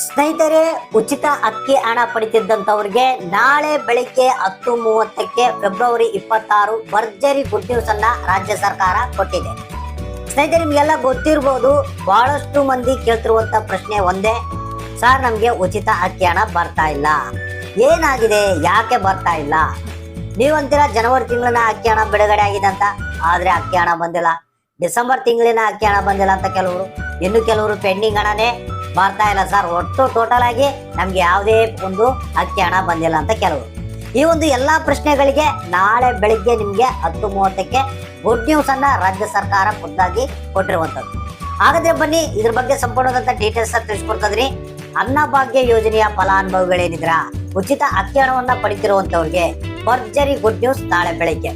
ಸ್ನೇಹಿತರೆ, ಉಚಿತ ಅಕ್ಕಿ ಹಣ ಪಡಿತಿದ್ದಂತವ್ರಿಗೆ ನಾಳೆ ಬೆಳಿಗ್ಗೆ 10:30ಕ್ಕೆ ಫೆಬ್ರವರಿ 26 ಭರ್ಜರಿ ಗುಡ್ ನ್ಯೂಸ್ ಅನ್ನ ರಾಜ್ಯ ಸರ್ಕಾರ ಕೊಟ್ಟಿದೆ. ಸ್ನೇಹಿತರೆ, ನಿಮ್ಗೆಲ್ಲ ಗೊತ್ತಿರ್ಬೋದು, ಬಹಳಷ್ಟು ಮಂದಿ ಕೇಳ್ತಿರುವಂತ ಪ್ರಶ್ನೆ ಒಂದೇ, ಸರ್ ನಮ್ಗೆ ಉಚಿತ ಅಕ್ಕಿ ಹಣ ಬರ್ತಾ ಇಲ್ಲ, ಏನಾಗಿದೆ, ಯಾಕೆ ಬರ್ತಾ ಇಲ್ಲ? ನೀವಂತೀರಾ ಜನವರಿ ತಿಂಗಳಿನ ಅಕ್ಕಿ ಹಣ ಬಿಡುಗಡೆ ಆಗಿದೆ ಅಂತ, ಆದ್ರೆ ಅಕ್ಕಿ ಹಣ ಬಂದಿಲ್ಲ. ಡಿಸೆಂಬರ್ ತಿಂಗಳಿನ ಅಕ್ಕಿ ಹಣ ಬಂದಿಲ್ಲ ಅಂತ ಕೆಲವರು, ಇನ್ನು ಕೆಲವರು ಪೆಂಡಿಂಗ್ ಹಣನೇ ಬರ್ತಾ ಇಲ್ಲ ಸರ್, ಒಟ್ಟು ಟೋಟಲ್ ಆಗಿ ನಮ್ಗೆ ಯಾವುದೇ ಒಂದು ಅಕ್ಕಿ ಹಣ ಬಂದಿಲ್ಲ ಅಂತ ಕೆಲವರು. ಈ ಒಂದು ಎಲ್ಲಾ ಪ್ರಶ್ನೆಗಳಿಗೆ ನಾಳೆ ಬೆಳಿಗ್ಗೆ ನಿಮ್ಗೆ 10:30ಕ್ಕೆ ಗುಡ್ ನ್ಯೂಸ್ ಅನ್ನ ರಾಜ್ಯ ಸರ್ಕಾರ ಖುದ್ದಾಗಿ ಕೊಟ್ಟಿರುವಂತದ್ದು. ಹಾಗಾದ್ರೆ ಬನ್ನಿ ಇದ್ರ ಬಗ್ಗೆ ಸಂಪೂರ್ಣವಾದಂತ ಡೀಟೇಲ್ಸ್ ತಿಳಿಸ್ಕೊಡ್ತದ್ರಿ. ಅನ್ನಭಾಗ್ಯ ಯೋಜನೆಯ ಫಲಾನುಭವಿಗಳೇನಿದ್ರ ಉಚಿತ ಅಕ್ಕಿ ಹಣವನ್ನ ಪಡಿತಿರುವಂತವ್ರಿಗೆ ಭರ್ಜರಿ ಗುಡ್ ನ್ಯೂಸ್ ನಾಳೆ ಬೆಳಿಗ್ಗೆ.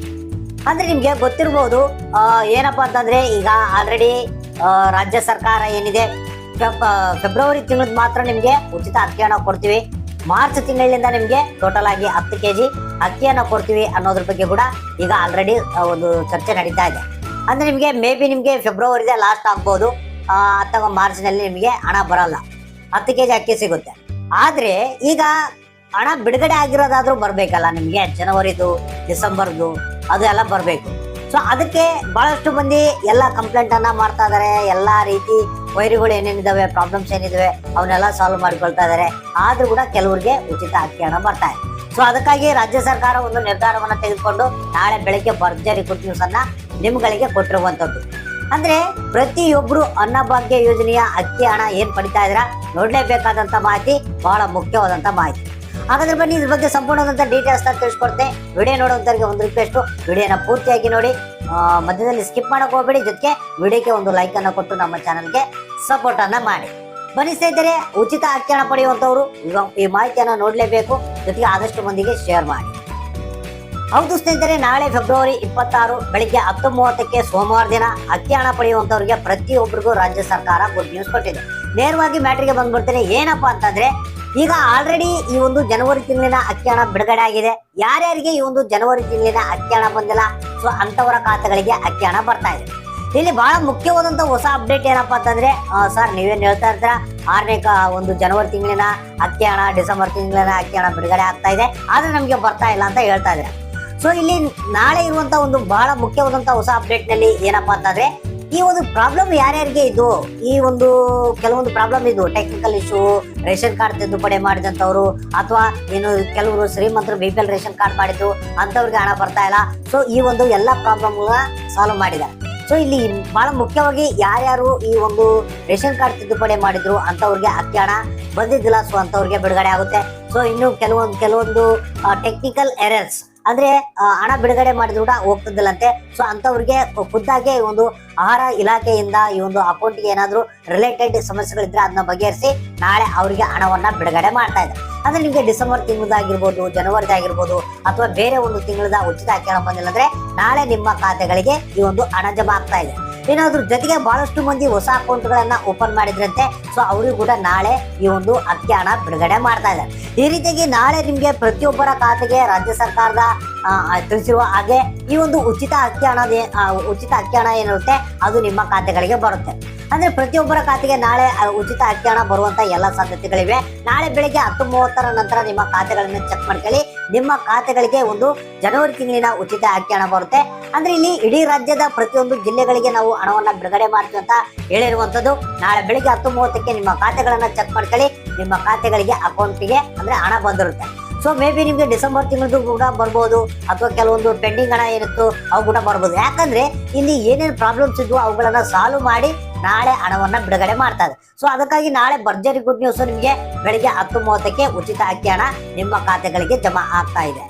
ಅಂದ್ರೆ ನಿಮ್ಗೆ ಗೊತ್ತಿರ್ಬೋದು, ಏನಪ್ಪಾ ಅಂತಂದ್ರೆ ಈಗ ಆಲ್ರೆಡಿ ರಾಜ್ಯ ಸರ್ಕಾರ ಏನಿದೆ ಫೆಬ್ರವರಿ ತಿಂಗಳದ್ ಮಾತ್ರ ನಿಮ್ಗೆ ಉಚಿತ ಅಕ್ಕಿ ಹಣ ಕೊಡ್ತೀವಿ, ಮಾರ್ಚ್ ತಿಂಗಳಿಂದ ನಿಮ್ಗೆ ಟೋಟಲ್ ಆಗಿ 10 kg ಅಕ್ಕಿಯನ್ನ ಕೊಡ್ತೀವಿ ಅನ್ನೋದ್ರ ಬಗ್ಗೆ ಕೂಡ ಈಗ ಆಲ್ರೆಡಿ ಒಂದು ಚರ್ಚೆ ನಡೀತಾ ಇದೆ. ಅಂದ್ರೆ ನಿಮ್ಗೆ ಮೇ ಬಿ ನಿಮ್ಗೆ ಫೆಬ್ರವರಿದೆ ಲಾಸ್ಟ್ ಆಗ್ಬೋದು, ಅಥವಾ ಮಾರ್ಚ್ ನಲ್ಲಿ ನಿಮ್ಗೆ ಹಣ ಬರಲ್ಲ, 10 kg ಅಕ್ಕಿ ಸಿಗುತ್ತೆ. ಆದ್ರೆ ಈಗ ಹಣ ಬಿಡುಗಡೆ ಆಗಿರೋದಾದ್ರೂ ಬರ್ಬೇಕಲ್ಲ ನಿಮ್ಗೆ, ಜನವರಿದು ಡಿಸೆಂಬರ್ದು ಅದು ಎಲ್ಲ ಬರ್ಬೇಕು. ಸೊ ಅದಕ್ಕೆ ಬಹಳಷ್ಟು ಮಂದಿ ಎಲ್ಲ ಕಂಪ್ಲೇಂಟ್ ಅನ್ನ ಮಾಡ್ತಾ ಇದಾರೆ, ಎಲ್ಲಾ ರೀತಿ ವೈರುಗಳು ಏನೇನಿದಾವೆ, ಪ್ರಾಬ್ಲಮ್ಸ್ ಏನಿದಾವೆ ಅವನ್ನೆಲ್ಲ ಸಾಲ್ವ್ ಮಾಡ್ಕೊಳ್ತಾ ಇದಾರೆ. ಆದ್ರೂ ಕೂಡ ಕೆಲವರಿಗೆ ಉಚಿತ ಅಕ್ಕಿ ಹಣ ಬರ್ತಾ ಇದೆ. ಸೊ ಅದಕ್ಕಾಗಿ ರಾಜ್ಯ ಸರ್ಕಾರ ಒಂದು ನಿರ್ಧಾರವನ್ನ ತೆಗೆದುಕೊಂಡು ನಾಳೆ ಬೆಳಗ್ಗೆ ಭರ್ಜರಿ ಗುಡ್ ನ್ಯೂಸ್ ಅನ್ನ ನಿಮ್ಗಳಿಗೆ ಕೊಟ್ಟಿರುವಂತದ್ದು. ಅಂದ್ರೆ ಪ್ರತಿಯೊಬ್ರು ಅನ್ನಭಾಗ್ಯ ಯೋಜನೆಯ ಅಕ್ಕಿ ಹಣ ಏನ್ ಪಡಿತಾ ಇದ್ರ ನೋಡ್ಲೇಬೇಕಾದಂತ ಮಾಹಿತಿ, ಬಹಳ ಮುಖ್ಯವಾದಂತ ಮಾಹಿತಿ. ಹಾಗಾದ್ರೆ ಬನ್ನಿ ಇದ್ರ ಬಗ್ಗೆ ಸಂಪೂರ್ಣವಾದಂತ ಡೀಟೇಲ್ಸ್ ನ ತಿಳಿಸ್ಕೊಡ್ತೆ. ವಿಡಿಯೋ ನೋಡುವಂತವ್ರಿಗೆ ಒಂದು ರಿಕ್ವೆಸ್ಟ್, ವಿಡಿಯೋನ ಪೂರ್ತಿಯಾಗಿ ನೋಡಿ, ಮಧ್ಯದಲ್ಲಿ ಸ್ಕಿಪ್ ಮಾಡಕ್ ಹೋಗ್ಬೇಡಿ. ಜೊತೆಗೆ ವಿಡಿಯೋಕ್ಕೆ ಒಂದು ಲೈಕ್ ಅನ್ನ ಕೊಟ್ಟು ನಮ್ಮ ಚಾನಲ್ಗೆ ಸಪೋರ್ಟ್ ಅನ್ನ ಮಾಡಿ. ಬನ್ನಿ ಸ್ನೇಹಿತರೆ, ಉಚಿತ ಅಕ್ಕಿ ಹಣ ಪಡೆಯುವಂತವ್ರು ಈ ಮಾಹಿತಿಯನ್ನ ನೋಡ್ಲೇಬೇಕು, ಜೊತೆಗೆ ಆದಷ್ಟು ಮಂದಿಗೆ ಶೇರ್ ಮಾಡಿ. ಹೌದು ಸ್ನೇಹಿತರೆ, ನಾಳೆ ಫೆಬ್ರವರಿ 26 ಬೆಳಿಗ್ಗೆ 10:30ಕ್ಕೆ ಸೋಮವಾರ ದಿನ ಅಕ್ಕಿ ಹಣ ಪಡೆಯುವಂತವ್ರಿಗೆ ಪ್ರತಿಯೊಬ್ಬರಿಗೂ ರಾಜ್ಯ ಸರ್ಕಾರ ಗುಡ್ ನ್ಯೂಸ್ ಕೊಟ್ಟಿದೆ. ನೇರವಾಗಿ ಮ್ಯಾಟ್ರಿಗೆ ಬಂದ್ಬಿಡ್ತೇನೆ. ಏನಪ್ಪಾ ಅಂತಂದ್ರೆ, ಈಗ ಆಲ್ರೆಡಿ ಈ ಒಂದು ಜನವರಿ ತಿಂಗಳಿನ ಅಕ್ಕಿ ಹಣ ಬಿಡುಗಡೆ ಆಗಿದೆ. ಯಾರ್ಯಾರಿಗೆ ಈ ಒಂದು ಜನವರಿ ತಿಂಗಳಿನ ಅಕ್ಕಿ ಹಣ ಬಂದಿಲ್ಲ, ಸೊ ಅಂತವರ ಖಾತೆಗಳಿಗೆ ಅಕ್ಕಿ ಹಣ ಬರ್ತಾ ಇದೆ. ಇಲ್ಲಿ ಬಹಳ ಮುಖ್ಯವಾದಂತ ಹೊಸ ಅಪ್ಡೇಟ್ ಏನಪ್ಪಾ ಅಂತಂದ್ರೆ, ಸರ್ ನೀವೇನ್ ಹೇಳ್ತಾ ಇರ್ತೀರ, 6ನೇ ಒಂದು ಜನವರಿ ತಿಂಗಳಿನ ಅಕ್ಕಿ ಹಣ ಡಿಸೆಂಬರ್ ತಿಂಗಳಿನ ಅಕ್ಕಿ ಹಣ ಬಿಡುಗಡೆ ಆಗ್ತಾ ಇದೆ, ಆದ್ರೆ ನಮ್ಗೆ ಬರ್ತಾ ಇಲ್ಲ ಅಂತ ಹೇಳ್ತಾ ಇದ್ರೆ. ಸೊ ಇಲ್ಲಿ ನಾಳೆ ಇರುವಂತ ಒಂದು ಬಹಳ ಮುಖ್ಯವಾದಂತ ಹೊಸ ಅಪ್ಡೇಟ್ ನಲ್ಲಿ ಏನಪ್ಪಾ ಅಂತಂದ್ರೆ, ಈ ಒಂದು ಪ್ರಾಬ್ಲಮ್ ಯಾರ್ಯಾರಿಗೆ ಇದು, ಈ ಒಂದು ಕೆಲವೊಂದು ಪ್ರಾಬ್ಲಮ್ ಇದು ಟೆಕ್ನಿಕಲ್ ಇಶ್ಯೂ, ರೇಷನ್ ಕಾರ್ಡ್ ತಿದ್ದುಪಡಿ ಮಾಡಿದಂತವ್ರು, ಅಥವಾ ಏನು ಕೆಲವರು ಶ್ರೀಮಂತರು BPL ರೇಷನ್ ಕಾರ್ಡ್ ಮಾಡಿದ್ದು ಅಂತವ್ರಿಗೆ ಹಣ ಬರ್ತಾ ಇಲ್ಲ. ಸೊ ಈ ಒಂದು ಎಲ್ಲಾ ಪ್ರಾಬ್ಲಮ್ ಸಾಲ್ವ್ ಮಾಡಿದ್ದಾರೆ. ಸೊ ಇಲ್ಲಿ ಬಹಳ ಮುಖ್ಯವಾಗಿ ಯಾರ್ಯಾರು ಈ ಒಂದು ರೇಷನ್ ಕಾರ್ಡ್ ತಿದ್ದುಪಡಿ ಮಾಡಿದ್ರು ಅಂತವ್ರಿಗೆ ಅಕ್ಕಿ ಹಣ ಬಂದಿದ್ದಿಲ್ಲ, ಸೊ ಅಂತವ್ರಿಗೆ ಬಿಡುಗಡೆ ಆಗುತ್ತೆ. ಸೊ ಇನ್ನು ಕೆಲವೊಂದು ಟೆಕ್ನಿಕಲ್ ಎರರ್ಸ್ ಅಂದ್ರೆ ಹಣ ಬಿಡುಗಡೆ ಮಾಡಿದ್ರು ಕೂಡ ಹೋಗ್ತಿದ್ದಿಲ್ಲಂತೆ. ಸೊ ಅಂತವ್ರಿಗೆ ಖುದ್ದಾಗೆ ಒಂದು ಆಹಾರ ಇಲಾಖೆಯಿಂದ ಈ ಒಂದು ಅಕೌಂಟ್ಗೆ ಏನಾದ್ರು ರಿಲೇಟೆಡ್ ಸಮಸ್ಯೆಗಳಿದ್ರೆ ಅದನ್ನ ಬಗೆಹರಿಸಿ ನಾಳೆ ಅವರಿಗೆ ಹಣವನ್ನ ಬಿಡುಗಡೆ ಮಾಡ್ತಾ ಇದ್ದಾರೆ. ಅಂದ್ರೆ ನಿಮ್ಗೆ ಡಿಸೆಂಬರ್ ತಿಂಗಳದಾಗಿರ್ಬೋದು, ಜನವರಿದಾಗಿರ್ಬೋದು, ಅಥವಾ ಬೇರೆ ಒಂದು ತಿಂಗಳದ ಉಚಿತ ಅಕ್ಕಿ ಹಣ ಬಂದಿಲ್ಲ ಅಂದ್ರೆ ನಾಳೆ ನಿಮ್ಮ ಖಾತೆಗಳಿಗೆ ಈ ಒಂದು ಹಣ ಜಮಾ ಆಗ್ತಾ ಇದೆ. ಏನಾದ್ರು ಜೊತೆಗೆ ಬಹಳಷ್ಟು ಮಂದಿ ಹೊಸ ಅಕೌಂಟ್ ಗಳನ್ನ ಓಪನ್ ಮಾಡಿದ್ರಂತೆ, ಸೊ ಅವ್ರಿಗೂ ಕೂಡ ನಾಳೆ ಈ ಒಂದು ಅಕ್ಕಿ ಹಣ ಬಿಡುಗಡೆ ಮಾಡ್ತಾ ಇದ್ದಾರೆ. ಈ ರೀತಿಯಾಗಿ ನಾಳೆ ನಿಮ್ಗೆ ಪ್ರತಿಯೊಬ್ಬರ ಖಾತೆಗೆ ರಾಜ್ಯ ಸರ್ಕಾರದ ತಿಳಿಸಿರುವ ಹಾಗೆ ಈ ಒಂದು ಉಚಿತ ಅಕ್ಕಿ ಹಣ ಏನಿರುತ್ತೆ ಅದು ನಿಮ್ಮ ಖಾತೆಗಳಿಗೆ ಬರುತ್ತೆ. ಅಂದ್ರೆ ಪ್ರತಿಯೊಬ್ಬರ ಖಾತೆಗೆ ನಾಳೆ ಉಚಿತ ಅಕ್ಕಿ ಹಣ ಬರುವಂತ ಎಲ್ಲಾ ಸಾಧ್ಯತೆಗಳಿವೆ. ನಾಳೆ ಬೆಳಿಗ್ಗೆ 10:30 ನಂತರ ನಿಮ್ಮ ಖಾತೆಗಳನ್ನ ಚೆಕ್ ಮಾಡ್ಕೊಳ್ಳಿ. ನಿಮ್ಮ ಖಾತೆಗಳಿಗೆ ಒಂದು ಜನವರಿ ತಿಂಗಳಿನ ಉಚಿತ ಅಕ್ಕಿ ಹಣ ಬರುತ್ತೆ. ಅಂದ್ರೆ ಇಲ್ಲಿ ಇಡೀ ರಾಜ್ಯದ ಪ್ರತಿಯೊಂದು ಜಿಲ್ಲೆಗಳಿಗೆ ನಾವು ಹಣವನ್ನ ಬಿಡುಗಡೆ ಮಾಡ್ತೀವಿ ಅಂತ ಹೇಳಿರುವಂತದ್ದು. ನಾಳೆ ಬೆಳಿಗ್ಗೆ 10:30ಕ್ಕೆ ನಿಮ್ಮ ಖಾತೆಗಳನ್ನ ಚೆಕ್ ಮಾಡ್ಕೊಳ್ಳಿ, ನಿಮ್ಮ ಖಾತೆಗಳಿಗೆ ಅಕೌಂಟ್ಗೆ ಅಂದ್ರೆ ಹಣ ಬಂದಿರುತ್ತೆ. ಸೊ ಮೇ ಬಿ ನಿಮ್ಗೆ ಡಿಸೆಂಬರ್ ತಿಂಗಳದ್ದು ಕೂಡ ಬರ್ಬೋದು, ಅಥವಾ ಕೆಲವೊಂದು ಪೆಂಡಿಂಗ್ ಹಣ ಏನಿತ್ತು ಅವು ಕೂಡ ಬರ್ಬೋದು. ಯಾಕಂದ್ರೆ ಇಲ್ಲಿ ಏನೇನು ಪ್ರಾಬ್ಲಮ್ಸ್ ಇದ್ವು ಅವುಗಳನ್ನ ಸಾಲ್ವ್ ಮಾಡಿ ನಾಳೆ ಹಣವನ್ನ ಬಿಡುಗಡೆ ಮಾಡ್ತಾ ಇದೆ. ಸೊ ಅದಕ್ಕಾಗಿ ನಾಳೆ ಭರ್ಜರಿ ಗುಡ್ ನ್ಯೂಸ್, ನಿಮ್ಗೆ ಬೆಳಿಗ್ಗೆ 10:30ಕ್ಕೆ ಉಚಿತ ಅಕ್ಕಿ ಹಣ ನಿಮ್ಮ ಖಾತೆಗಳಿಗೆ ಜಮಾ ಆಗ್ತಾ ಇದೆ.